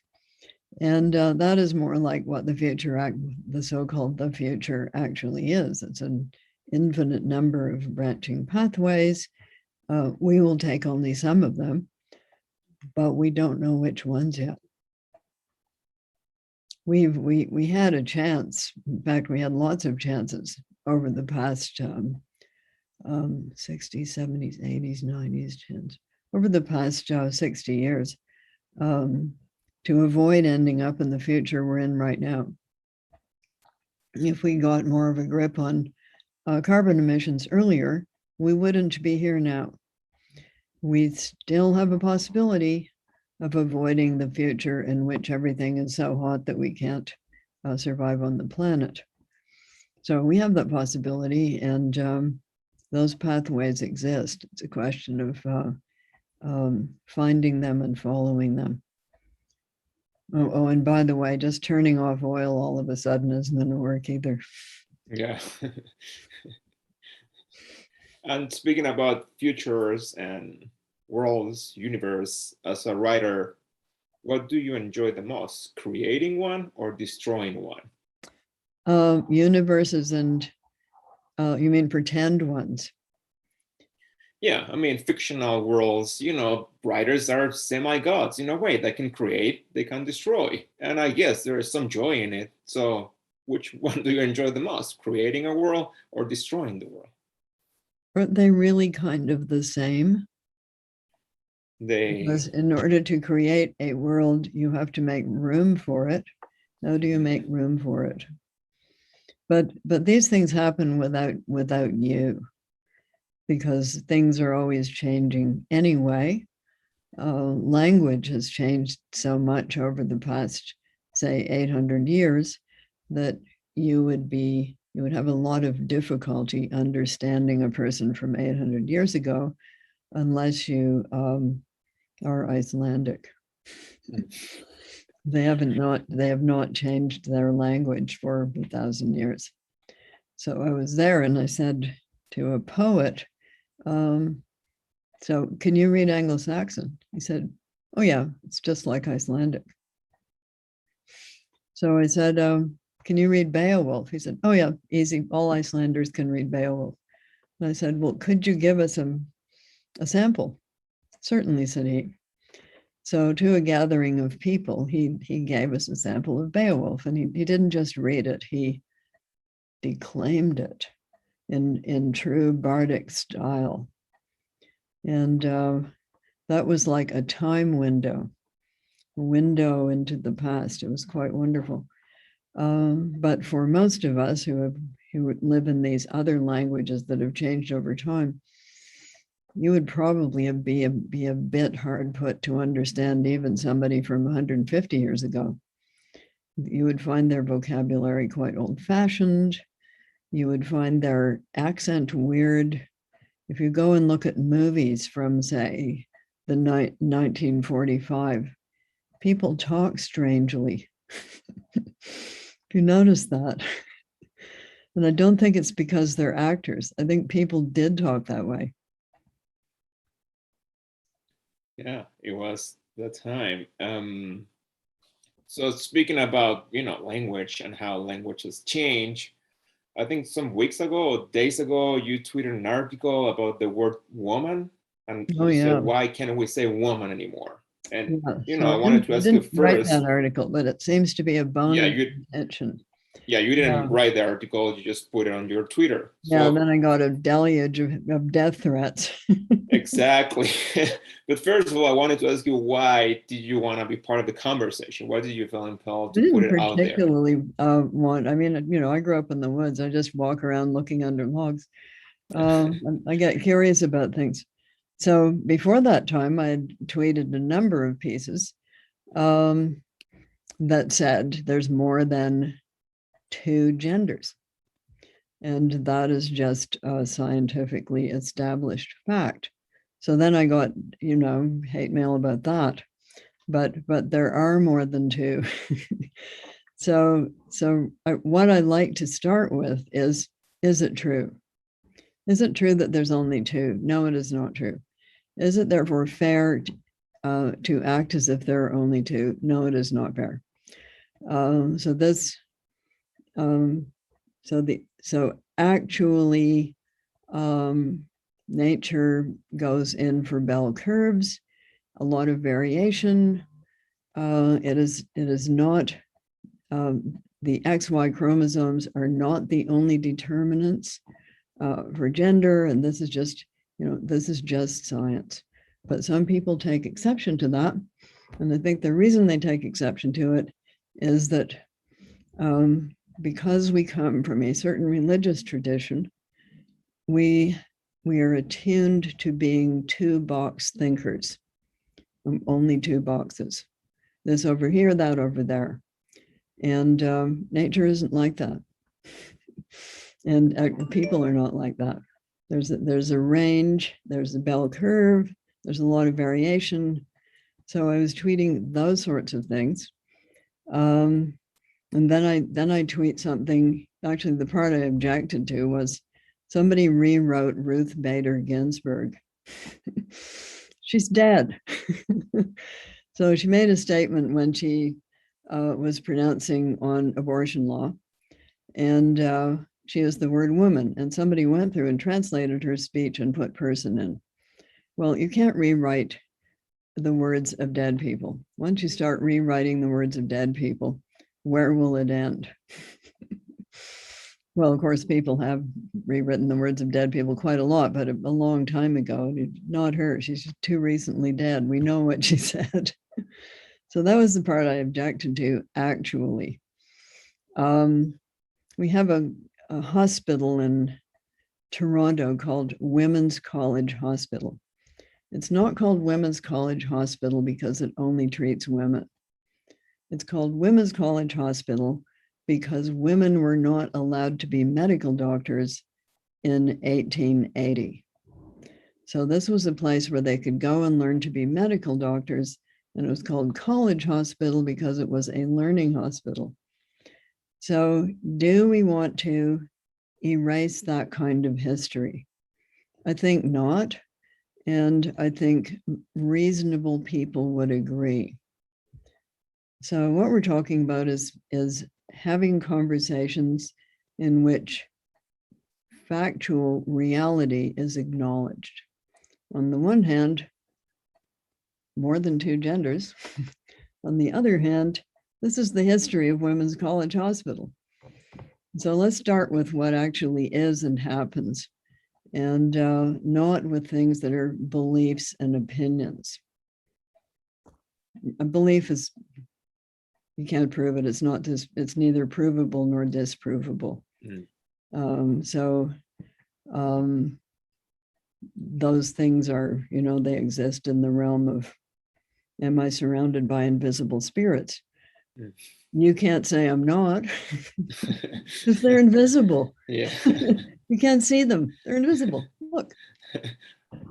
And that is more like what the future, the so-called the future actually is. It's an infinite number of branching pathways. We will take only some of them, but we don't know which ones yet. We had a chance. In fact, we had lots of chances over the past 60s, 70s, 80s, 90s, 10s, over the past 60 years to avoid ending up in the future we're in right now. If we got more of a grip on carbon emissions earlier, we wouldn't be here now. We still have a possibility of avoiding the future in which everything is so hot that we can't survive on the planet. So we have that possibility, and those pathways exist. It's a question of finding them and following them. Oh, and by the way, just turning off oil all of a sudden isn't going to work either. Yeah. And speaking about futures and worlds, universe, as a writer, what do you enjoy the most, creating one or destroying one? Universes and you mean pretend ones? Yeah, I mean, fictional worlds, writers are semi-gods in a way. They can create, they can destroy. And I guess there is some joy in it. So which one do you enjoy the most, creating a world or destroying the world? Aren't they really kind of the same? They, Because in order to create a world, you have to make room for it. How do you make room for it? But these things happen without you, because things are always changing anyway. Language has changed so much over the past, say, 800 years that you would have a lot of difficulty understanding a person from 800 years ago unless you are Icelandic. They have not changed their language for 1,000 years. So I was there and I said to a poet, so can you read Anglo-Saxon? He said, oh yeah, it's just like Icelandic. So I said, can you read Beowulf? He said, oh yeah, easy. All Icelanders can read Beowulf. And I said, well, could you give us a sample? Certainly, said he. So to a gathering of people, he gave us a sample of Beowulf, and he didn't just read it, he declaimed it in true bardic style. And that was like a time window into the past. It was quite wonderful. But for most of us who live in these other languages that have changed over time, you would probably be a bit hard put to understand even somebody from 150 years ago. You would find their vocabulary quite old-fashioned. You would find their accent weird. If you go and look at movies from, say, the 1945, people talk strangely. If you notice that. And I don't think it's because they're actors. I think people did talk that way. Yeah, it was the time. So speaking about, language and how languages change, I think some weeks ago or days ago, you tweeted an article about the word woman, and Oh, you yeah. said, why can't we say woman anymore? And, Yeah, so I wanted to ask you didn't write first. that article, but it seems to be a bone Yeah, of you contention. you didn't write the article, you just put it on your Twitter. Yeah, So then I got a deluge of death threats. exactly. But first of all, I wanted to ask you, why did you want to be part of the conversation? Why did you feel impelled I to put didn't it out there? particularly want, I mean, I grew up in the woods. I just walk around looking under logs. I get curious about things. So before that time, I had tweeted a number of pieces that said there's more than 2 genders. And that is just a scientifically established fact. So then I got, hate mail about that. But there are more than 2. So what I like to start with is it true? Is it true that there's only 2? No, it is not true. Is it therefore fair to act as if there are only 2? No, it is not fair. So actually, nature goes in for bell curves, a lot of variation. It is not, the XY chromosomes are not the only determinants for gender, and this is just science. But some people take exception to that, and I think the reason they take exception to it is that because we come from a certain religious tradition, we are attuned to being 2-box thinkers, only 2 boxes. This over here, that over there. And nature isn't like that. And people are not like that. There's a range, there's a bell curve, there's a lot of variation. So I was tweeting those sorts of things. And then I tweet something, actually the part I objected to was Somebody rewrote Ruth Bader Ginsburg. She's dead. So she made a statement when she was pronouncing on abortion law, and she used the word woman, and somebody went through and translated her speech and put person in. Well, you can't rewrite the words of dead people. Once you start rewriting the words of dead people, where will it end? Well, of course, people have rewritten the words of dead people quite a lot, but a long time ago. Not her. She's too recently dead. We know what she said. So that was the part I objected to, actually. We have a hospital in Toronto called Women's College Hospital. It's not called Women's College Hospital because it only treats women. It's called Women's College Hospital because women were not allowed to be medical doctors in 1880. So this was a place where they could go and learn to be medical doctors, and it was called College Hospital because it was a learning hospital. So do we want to erase that kind of history? I think not, and I think reasonable people would agree. So what we're talking about is having conversations in which factual reality is acknowledged. On the one hand, more than two genders. On the other hand, this is the history of Women's College Hospital. So let's start with what actually is and happens, and not with things that are beliefs and opinions. A belief is, you can't prove it. It's not just, it's neither provable nor disprovable. Those things are, they exist in the realm of, am I surrounded by invisible spirits? You can't say I'm not, because they're invisible. Yeah. You can't see them. They're invisible. Look.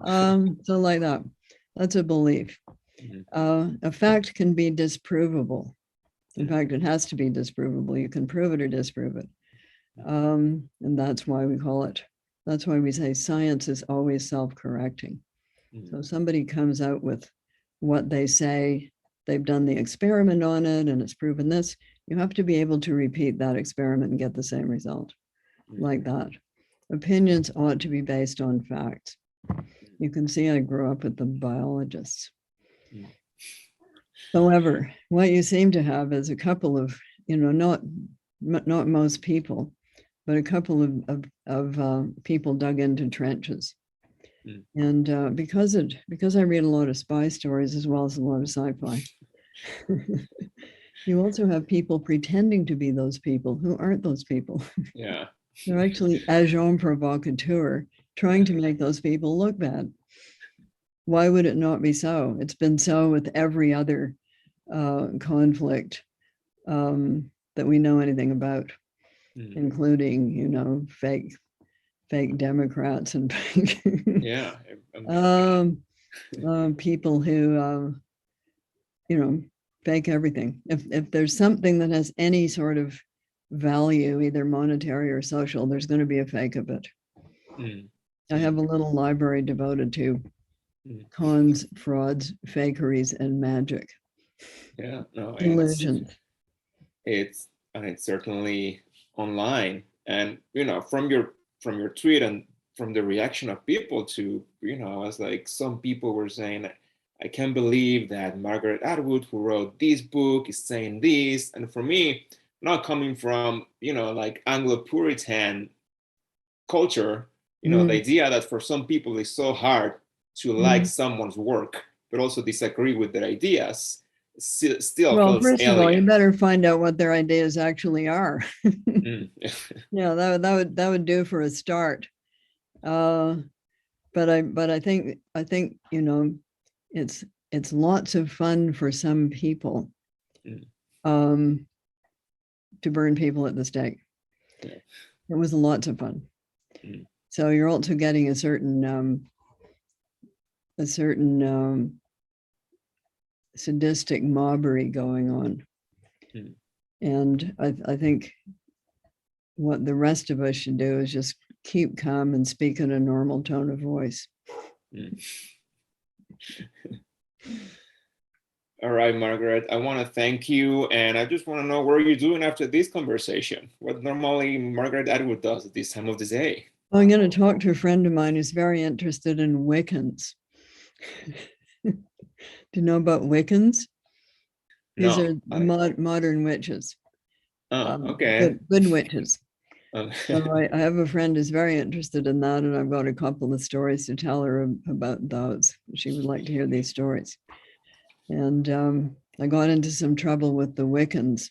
So like that. That's a belief. A fact can be disprovable. In fact, it has to be disprovable. You can prove it or disprove it. And that's why we call it, that's why we say science is always self-correcting. So somebody comes out with what they say, they've done the experiment on it and it's proven this, you have to be able to repeat that experiment and get the same result, like that. Opinions ought to be based on facts. You can see I grew up with the biologists. However, what you seem to have is a couple of, not most people, but a couple of people dug into trenches. And because I read a lot of spy stories as well as a lot of sci-fi, you also have people pretending to be those people who aren't those people. Yeah. They're actually agent provocateur, trying to make those people look bad. Why would it not be so? It's been so with every other conflict that we know anything about, including, fake Democrats and fake people who, fake everything. If there's something that has any sort of value, either monetary or social, there's going to be a fake of it. I have a little library devoted to cons, frauds, fakeries, and magic. Yeah, no, Illusions. It's certainly online, and from your tweet and from the reaction of people to, I was like, some people were saying, I can't believe that Margaret Atwood, who wrote this book, is saying this. And for me, not coming from, like Anglo-Puritan culture, the idea that for some people it's so hard to like someone's work, but also disagree with their ideas, still well, feels first alien. Of all, you better find out what their ideas actually are. Yeah, that would do for a start. But I think it's lots of fun for some people to burn people at the stake. Yeah. It was lots of fun. So you're also getting a certain sadistic mobbery going on. And I think what the rest of us should do is just keep calm and speak in a normal tone of voice. Mm. All right, Margaret, I want to thank you. And I just want to know, what are you doing after this conversation? What normally Margaret Atwood does at this time of the day? I'm going to talk to a friend of mine who's very interested in Wiccans. Do you know about Wiccans? These are modern witches. Okay. Good witches. So I have a friend who's very interested in that, and I've got a couple of stories to tell her about those. She would like to hear these stories. And I got into some trouble with the Wiccans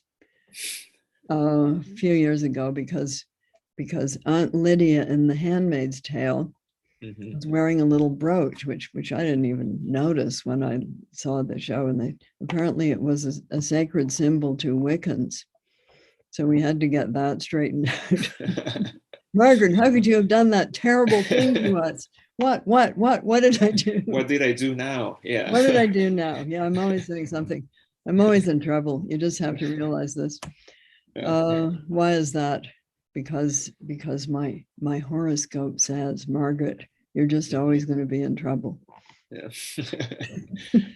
a few years ago because Aunt Lydia in The Handmaid's Tale was wearing a little brooch, which I didn't even notice when I saw the show. And apparently it was a sacred symbol to Wiccans. So we had to get that straightened out. Margaret, how could you have done that terrible thing to us? What did I do? What did I do now? Yeah. What did I do now? Yeah, I'm always doing something. I'm always in trouble. You just have to realize this. Why is that? Because my horoscope says, Margaret, you're just always going to be in trouble. Yeah.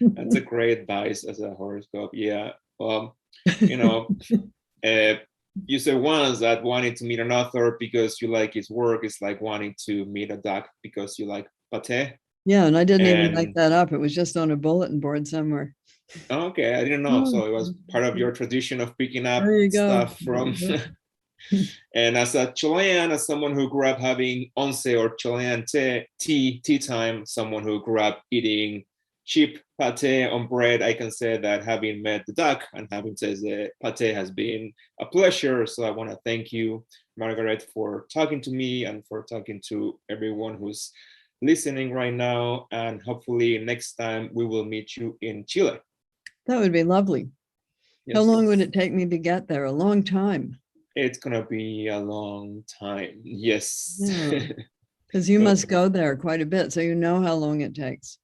That's a great advice as a horoscope. Yeah. You know, you said once that wanting to meet an author because you like his work is like wanting to meet a duck because you like pate. Yeah, and I didn't even make that up. It was just on a bulletin board somewhere. Okay, I didn't know. So it was part of your tradition of picking up stuff from. And as a Chilean, as someone who grew up having once or Chilean tea time, someone who grew up eating cheap pate on bread, I can say that having met the duck and having tasted pate has been a pleasure. So I want to thank you, Margaret, for talking to me and for talking to everyone who's listening right now. And hopefully next time we will meet you in Chile. That would be lovely. Yes. How long would it take me to get there? A long time. It's gonna be a long time. Yes. Because you must go there quite a bit, so you know how long it takes.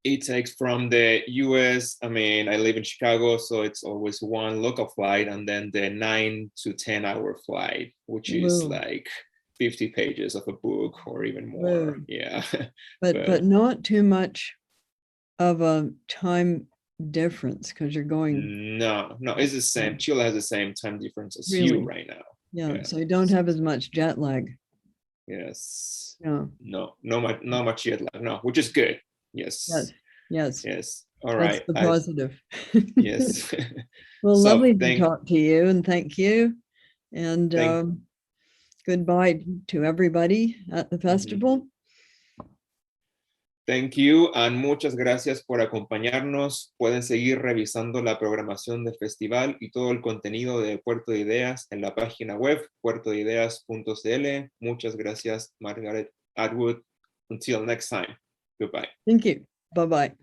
It takes from the US, I mean, I live in Chicago, so it's always one local flight and then the 9 to 10 hour flight, which is like 50 pages of a book or even more. Yeah. But not too much of a time difference because you're going. No, it's the same. Chile has the same time difference as you right now. Yeah, so you don't have as much jet lag. Yes. No. Not much jet lag. No, which is good. Yes. All right. That's the positive. Yes. Well, so lovely to talk to you, and thank you. And goodbye to everybody at the festival. Thank you, and muchas gracias por acompañarnos. Pueden seguir revisando la programación del festival y todo el contenido de Puerto de Ideas en la página web puertodeideas.cl. Muchas gracias, Margaret Atwood. Until next time. Goodbye. Thank you. Bye-bye.